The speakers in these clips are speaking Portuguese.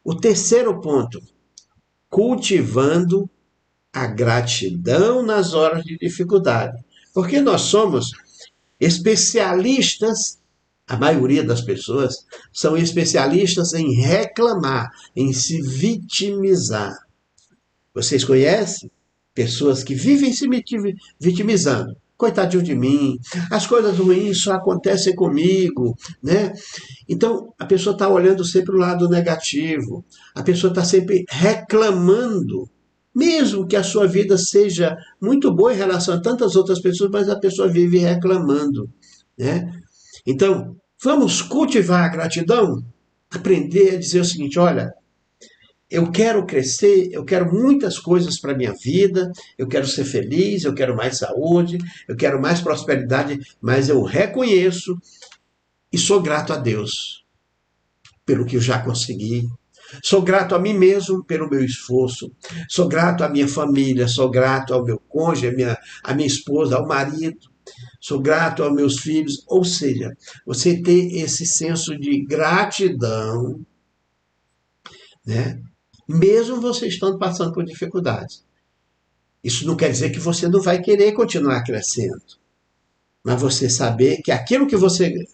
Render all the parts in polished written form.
O terceiro ponto, cultivando a gratidão nas horas de dificuldade. Porque nós somos especialistas, a maioria das pessoas são especialistas em reclamar, em se vitimizar. Vocês conhecem pessoas que vivem se vitimizando? Coitadinho de mim, as coisas ruins só acontecem comigo, né? Então, a pessoa está olhando sempre o lado negativo, a pessoa está sempre reclamando, mesmo que a sua vida seja muito boa em relação a tantas outras pessoas, mas a pessoa vive reclamando, né? Então, vamos cultivar a gratidão? Aprender a dizer o seguinte, olha, eu quero crescer, eu quero muitas coisas para a minha vida, eu quero ser feliz, eu quero mais saúde, eu quero mais prosperidade, mas eu reconheço e sou grato a Deus pelo que eu já consegui. Sou grato a mim mesmo pelo meu esforço. Sou grato à minha família, sou grato ao meu cônjuge, à minha esposa, ao marido. Sou grato aos meus filhos. Ou seja, você ter esse senso de gratidão, né? Mesmo você estando passando por dificuldades. Isso não quer dizer que você não vai querer continuar crescendo. Mas você saber que aquilo que você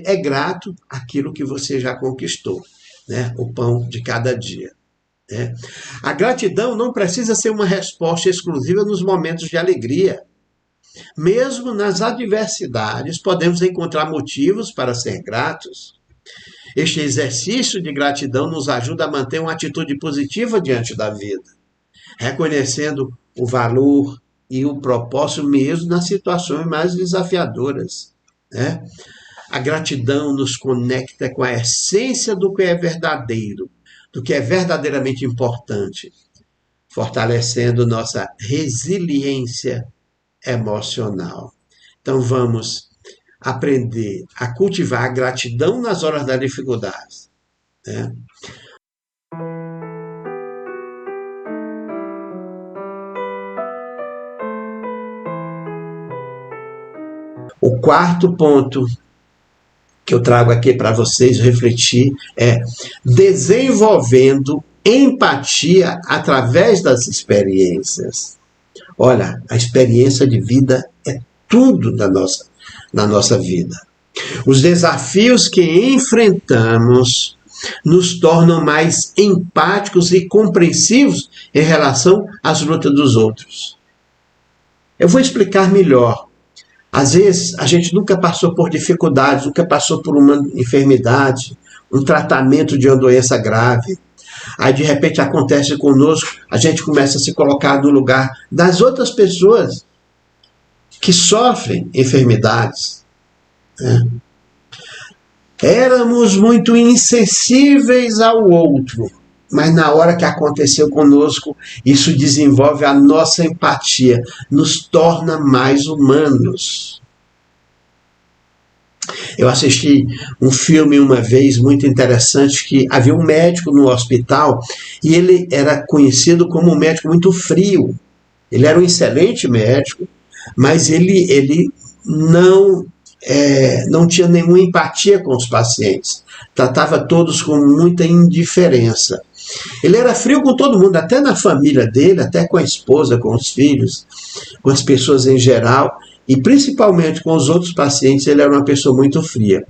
é grato àquilo que você já conquistou, né? O pão de cada dia. Né? A gratidão não precisa ser uma resposta exclusiva nos momentos de alegria. Mesmo nas adversidades, podemos encontrar motivos para ser gratos. Este exercício de gratidão nos ajuda a manter uma atitude positiva diante da vida, reconhecendo o valor e o propósito mesmo nas situações mais desafiadoras, né? A gratidão nos conecta com a essência do que é verdadeiro, do que é verdadeiramente importante, fortalecendo nossa resiliência emocional. Então vamos aprender a cultivar a gratidão nas horas da dificuldade, né? O quarto ponto que eu trago aqui para vocês refletir é desenvolvendo empatia através das experiências. Olha, a experiência de vida é tudo na nossa vida. Os desafios que enfrentamos nos tornam mais empáticos e compreensivos em relação às lutas dos outros. Eu vou explicar melhor. Às vezes, a gente nunca passou por dificuldades, nunca passou por uma enfermidade, um tratamento de uma doença grave. Aí, de repente, acontece conosco, a gente começa a se colocar no lugar das outras pessoas que sofrem enfermidades. Né? Éramos muito insensíveis ao outro, mas na hora que aconteceu conosco, isso desenvolve a nossa empatia, nos torna mais humanos. Eu assisti um filme uma vez muito interessante que havia um médico no hospital e ele era conhecido como um médico muito frio. Ele era um excelente médico, mas ele não tinha nenhuma empatia com os pacientes. Tratava todos com muita indiferença. Ele era frio com todo mundo, até na família dele, até com a esposa, com os filhos, com as pessoas em geral, e principalmente com os outros pacientes, ele era uma pessoa muito fria.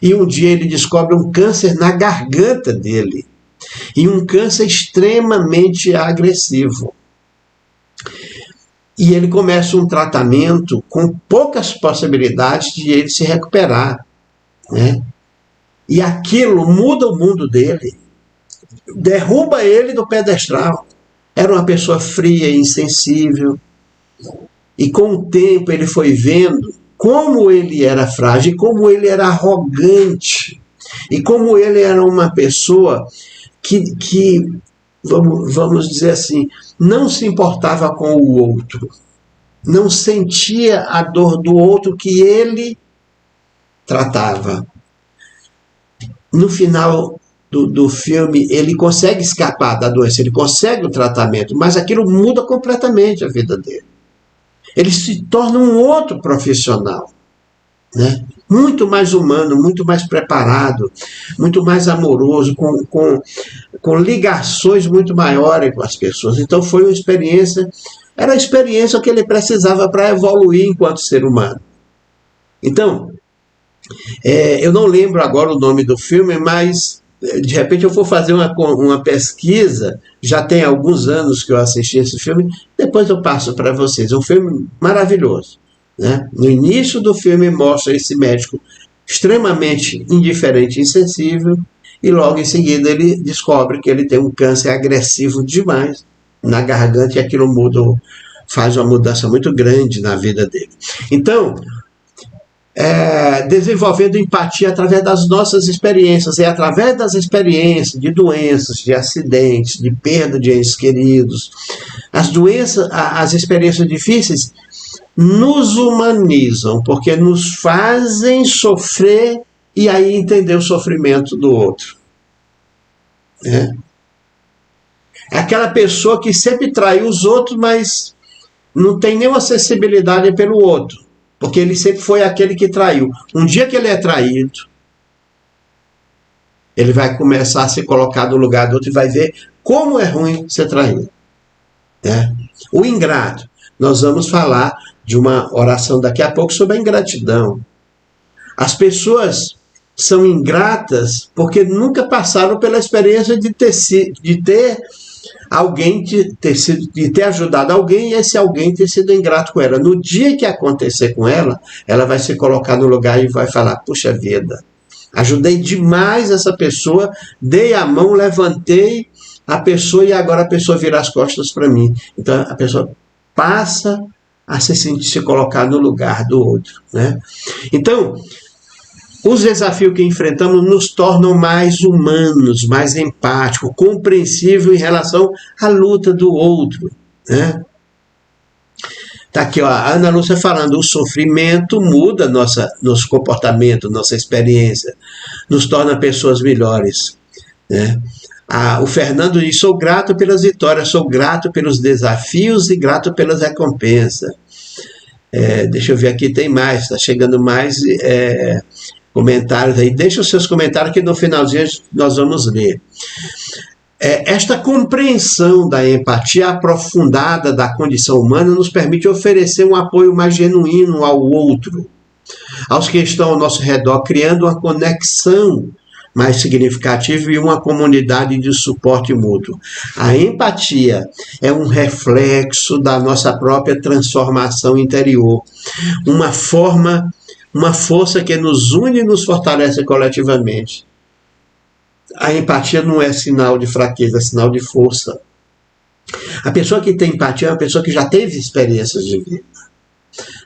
E um dia ele descobre um câncer na garganta dele, e um câncer extremamente agressivo. E ele começa um tratamento com poucas possibilidades de ele se recuperar, né? E aquilo muda o mundo dele, derruba ele do pedestal. Era uma pessoa fria e insensível. E com o tempo ele foi vendo como ele era frágil, como ele era arrogante, e como ele era uma pessoa que vamos dizer assim, não se importava com o outro, não sentia a dor do outro que ele tratava. No final do filme, ele consegue escapar da doença, ele consegue o tratamento, mas aquilo muda completamente a vida dele. Ele se torna um outro profissional, né? muito mais humano, muito mais preparado, muito mais amoroso, com ligações muito maiores com as pessoas. Então foi uma experiência, era a experiência que ele precisava para evoluir enquanto ser humano. Então, eu não lembro agora o nome do filme, mas de repente eu vou fazer uma pesquisa, já tem alguns anos que eu assisti esse filme, depois eu passo para vocês. É um filme maravilhoso. Né? No início do filme mostra esse médico extremamente indiferente e insensível, e logo em seguida ele descobre que ele tem um câncer agressivo demais na garganta, e aquilo faz uma mudança muito grande na vida dele. Então, desenvolvendo empatia através das nossas experiências, e através das experiências de doenças, de acidentes, de perda de entes queridos, as experiências difíceis nos humanizam, porque nos fazem sofrer e aí entender o sofrimento do outro. É aquela pessoa que sempre traiu os outros, mas não tem nenhuma sensibilidade pelo outro, porque ele sempre foi aquele que traiu. Um dia que ele é traído, ele vai começar a se colocar no lugar do outro e vai ver como é ruim ser traído. O ingrato. Nós vamos falar de uma oração daqui a pouco sobre a ingratidão. As pessoas são ingratas porque nunca passaram pela experiência de ter alguém, de ter ajudado alguém, e esse alguém ter sido ingrato com ela. No dia que acontecer com ela, ela vai se colocar no lugar e vai falar: puxa vida, ajudei demais essa pessoa, dei a mão, levantei a pessoa e agora a pessoa vira as costas para mim. Então a pessoa passa a se colocar no lugar do outro. Né? Então, os desafios que enfrentamos nos tornam mais humanos, mais empáticos, compreensíveis em relação à luta do outro. Né? Tá aqui, ó, a Ana Lúcia falando: o sofrimento muda nosso comportamento, nossa experiência, nos torna pessoas melhores. Né? O Fernando diz: sou grato pelas vitórias, sou grato pelos desafios e grato pelas recompensas. Deixa eu ver aqui, tem mais, está chegando mais comentários aí. Deixa os seus comentários que no finalzinho nós vamos ler. Esta compreensão da empatia aprofundada da condição humana nos permite oferecer um apoio mais genuíno ao outro, aos que estão ao nosso redor, criando uma conexão mais significativa e uma comunidade de suporte mútuo. A empatia é um reflexo da nossa própria transformação interior, uma força que nos une e nos fortalece coletivamente. A empatia não é sinal de fraqueza, é sinal de força. A pessoa que tem empatia é uma pessoa que já teve experiências de vida,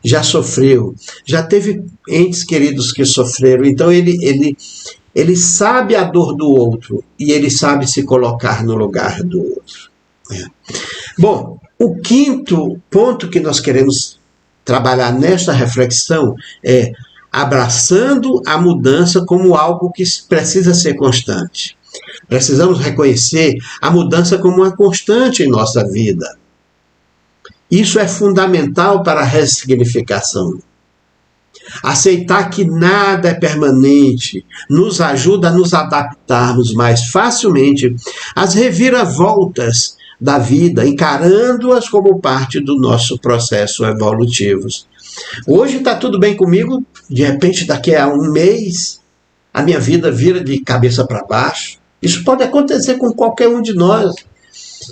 já sofreu, já teve entes queridos que sofreram. Então ele sabe a dor do outro e ele sabe se colocar no lugar do outro. Bom, o quinto ponto que nós queremos trabalhar nesta reflexão é abraçando a mudança como algo que precisa ser constante. Precisamos reconhecer a mudança como uma constante em nossa vida. Isso é fundamental para a ressignificação. Aceitar que nada é permanente nos ajuda a nos adaptarmos mais facilmente às reviravoltas da vida, encarando-as como parte do nosso processo evolutivo. Hoje está tudo bem comigo, de repente daqui a um mês a minha vida vira de cabeça para baixo. Isso pode acontecer com qualquer um de nós.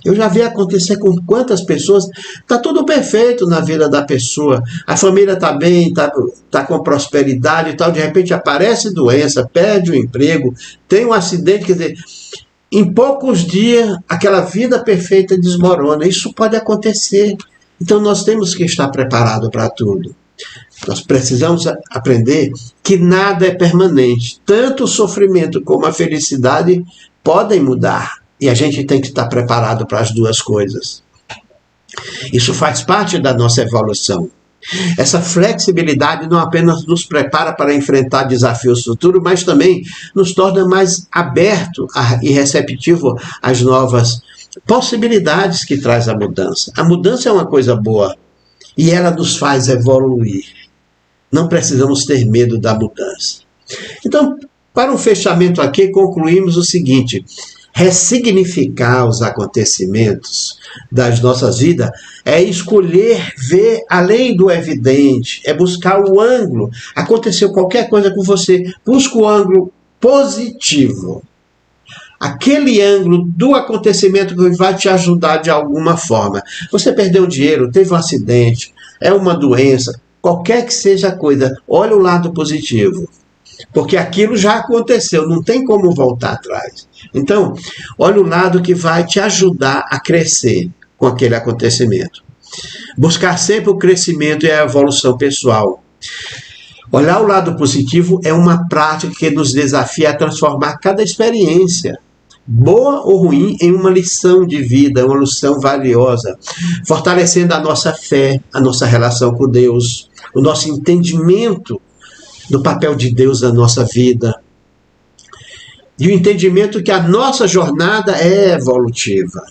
Eu já vi acontecer com quantas pessoas. Está tudo perfeito na vida da pessoa, a família está bem, está com prosperidade e tal, de repente aparece doença, perde o emprego, tem um acidente, quer dizer, em poucos dias aquela vida perfeita desmorona. Isso pode acontecer. Então nós temos que estar preparados para tudo. Nós precisamos aprender que nada é permanente. Tanto o sofrimento como a felicidade podem mudar. E a gente tem que estar preparado para as duas coisas. Isso faz parte da nossa evolução. Essa flexibilidade não apenas nos prepara para enfrentar desafios futuros, mas também nos torna mais aberto e receptivo às novas possibilidades que traz a mudança. A mudança é uma coisa boa e ela nos faz evoluir. Não precisamos ter medo da mudança. Então, para um fechamento aqui, concluímos o seguinte: ressignificar os acontecimentos das nossas vidas é escolher ver além do evidente, é buscar o ângulo. Aconteceu qualquer coisa com você, busca o ângulo positivo. Aquele ângulo do acontecimento que vai te ajudar de alguma forma. Você perdeu dinheiro, teve um acidente, é uma doença, qualquer que seja a coisa, olha o lado positivo. Porque aquilo já aconteceu, não tem como voltar atrás. Então, olha o lado que vai te ajudar a crescer com aquele acontecimento. Buscar sempre o crescimento e a evolução pessoal. Olhar o lado positivo é uma prática que nos desafia a transformar cada experiência, boa ou ruim, em uma lição de vida, uma lição valiosa, fortalecendo a nossa fé, a nossa relação com Deus, o nosso entendimento do papel de Deus na nossa vida, e o entendimento que a nossa jornada é evolutiva.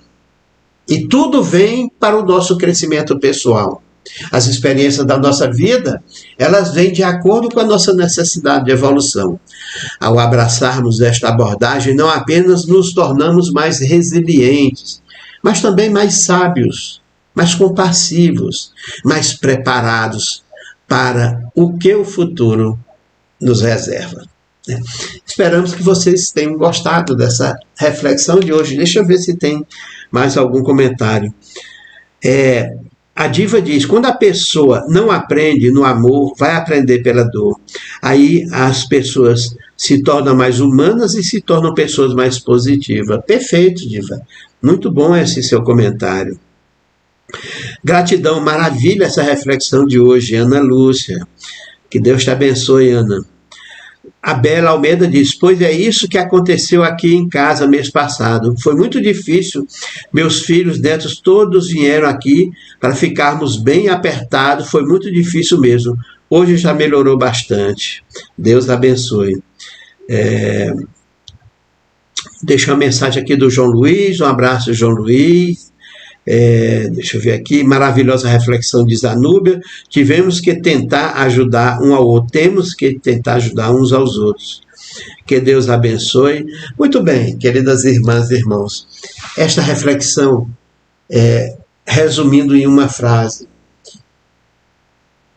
E tudo vem para o nosso crescimento pessoal. As experiências da nossa vida, elas vêm de acordo com a nossa necessidade de evolução. Ao abraçarmos esta abordagem, não apenas nos tornamos mais resilientes, mas também mais sábios, mais compassivos, mais preparados para o que o futuro nos reserva. Esperamos que vocês tenham gostado dessa reflexão de hoje. Deixa eu ver se tem mais algum comentário. A diva diz: quando a pessoa não aprende no amor, vai aprender pela dor. Aí as pessoas se tornam mais humanas e se tornam pessoas mais positivas. Perfeito, diva. Muito bom esse seu comentário. Gratidão, maravilha essa reflexão de hoje, Ana Lúcia. Que Deus te abençoe, Ana. A Bela Almeida diz: pois é isso que aconteceu aqui em casa mês passado. Foi muito difícil. Meus filhos, netos, todos vieram aqui para ficarmos bem apertados. Foi muito difícil mesmo. Hoje já melhorou bastante. Deus abençoe. Deixa uma mensagem aqui do João Luiz. Um abraço, João Luiz. Deixa eu ver aqui, maravilhosa reflexão de Zanúbia. Tivemos que tentar ajudar um ao outro, temos que tentar ajudar uns aos outros. Que Deus abençoe. Muito bem, queridas irmãs e irmãos, esta reflexão, resumindo em uma frase,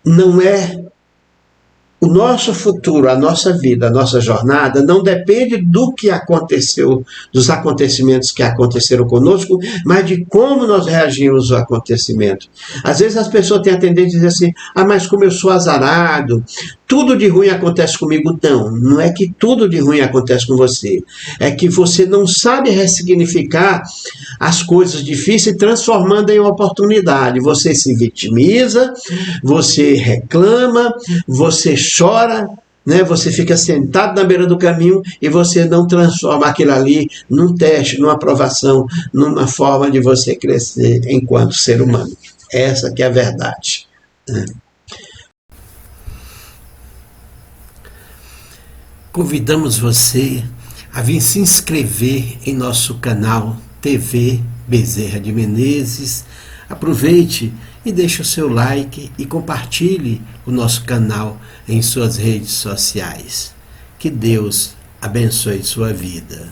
não é o nosso futuro, a nossa vida, a nossa jornada não depende do que aconteceu, dos acontecimentos que aconteceram conosco, mas de como nós reagimos ao acontecimento. Às vezes as pessoas têm a tendência a dizer assim: mas como eu sou azarado, tudo de ruim acontece comigo. Não é que tudo de ruim acontece com você, é que você não sabe ressignificar as coisas difíceis transformando em oportunidade. Você se vitimiza, você reclama, você chora, né? Você fica sentado na beira do caminho e você não transforma aquilo ali num teste, numa aprovação, numa forma de você crescer enquanto ser humano. Essa que é a verdade. Convidamos você a vir se inscrever em nosso canal TV Bezerra de Menezes. Aproveite e deixe o seu like e compartilhe o nosso canal em suas redes sociais. Que Deus abençoe sua vida.